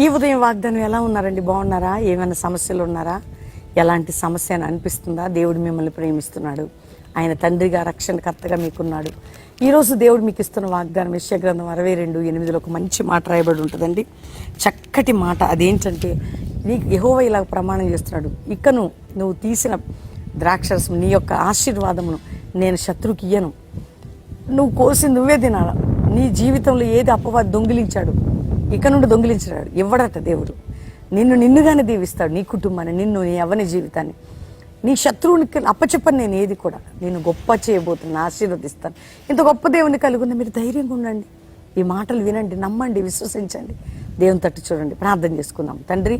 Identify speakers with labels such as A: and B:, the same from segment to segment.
A: ఈ ఉదయం వాగ్దానం ఎలా ఉన్నారండి? బాగున్నారా? ఏమైనా సమస్యలు ఉన్నారా? ఎలాంటి సమస్య అని అనిపిస్తుందా? దేవుడు మిమ్మల్ని ప్రేమిస్తున్నాడు. ఆయన తండ్రిగా రక్షణకర్తగా మీకున్నాడు. ఈరోజు దేవుడు మీకు ఇస్తున్న వాగ్దానం యెషయా గ్రంథం 62:8 ఒక మంచి మాట రాయబడి ఉంటుందండి. చక్కటి మాట. అదేంటంటే, నీకు యెహోవా ఇలా ప్రమాణం చేస్తున్నాడు, ఇకను నువ్వు తీసిన ద్రాక్షరసం నీ యొక్క ఆశీర్వాదమును నేను శత్రువుకి ఇయ్యను. నువ్వు కోసి నువ్వే తినాల. నీ జీవితంలో ఏది అపవాది దొంగిలించాడు, ఇక నుండి దొంగిలించాడు ఇవ్వడట దేవుడు. నిన్నుగానే దీవిస్తాడు, నీ కుటుంబాన్ని, నీ యవ్వన జీవితాన్ని. నీ శత్రువునికి అప్పచెప్పని నేను ఏది కూడా. నేను గొప్ప చేయబోతున్నా, ఆశీర్వదిస్తాను. ఇంత గొప్ప దేవుని కలుగున్న మీరు ధైర్యంగా ఉండండి. ఈ మాటలు వినండి, నమ్మండి, విశ్వసించండి. దేవుని తట్టు చూడండి. ప్రార్థన చేసుకుందాం. తండ్రి,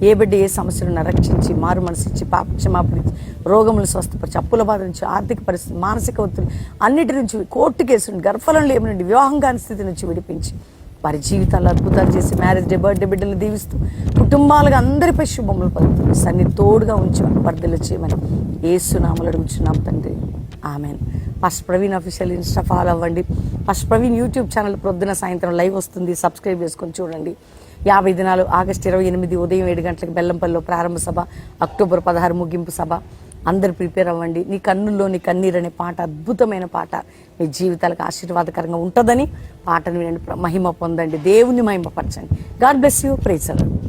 A: ఏ బిడ్డ ఏ సమస్యలను రక్షించి, మారు మనసు ఇచ్చి, పాప క్షమాపణ ఇచ్చి, రోగములు స్వస్థపరిచి, అప్పుల బాధ నుంచి, ఆర్థిక పరిస్థితి, మానసిక ఒత్తిడి అన్నిటి నుంచి, కోర్టు కేసు నుండి, గర్భఫలం లేమి నుండి, వివాహం కాని స్థితి నుంచి విడిపించి, వారి జీవితాల్లో అద్భుతాలు చేసి, మ్యారేజ్ డే, బర్త్డే బిడ్డలు దీవిస్తూ, కుటుంబాలుగా అందరిపై శుభములు పలుకుతుంది. సన్ని తోడుగా ఉంచి వర్ధలు చేయమని యేసునామములో అడుగుచున్నాం తండ్రి, amen. Pastor Praveen official Insta follow అవ్వండి. పాస్టర్ ప్రవీణ్ యూట్యూబ్ ఛానల్ ప్రొద్దున సాయంత్రం లైవ్ వస్తుంది, సబ్స్క్రైబ్ చేసుకొని చూడండి. 50 దినాలు ఆగస్టు 28 ఉదయం 7 గంటలకు బెల్లంపల్లిలో ప్రారంభ సభ, అక్టోబర్ 16 ముగింపు సభ. అందరు ప్రిపేర్ అవ్వండి. నీ కన్నుల్లో నీ కన్నీరు అనే పాట అద్భుతమైన పాట, మీ జీవితాలకు ఆశీర్వాదకరంగా ఉంటుందని పాటను వినండి, మహిమ పొందండి, దేవుని మహిమపరచండి. God bless you. Praise the lord.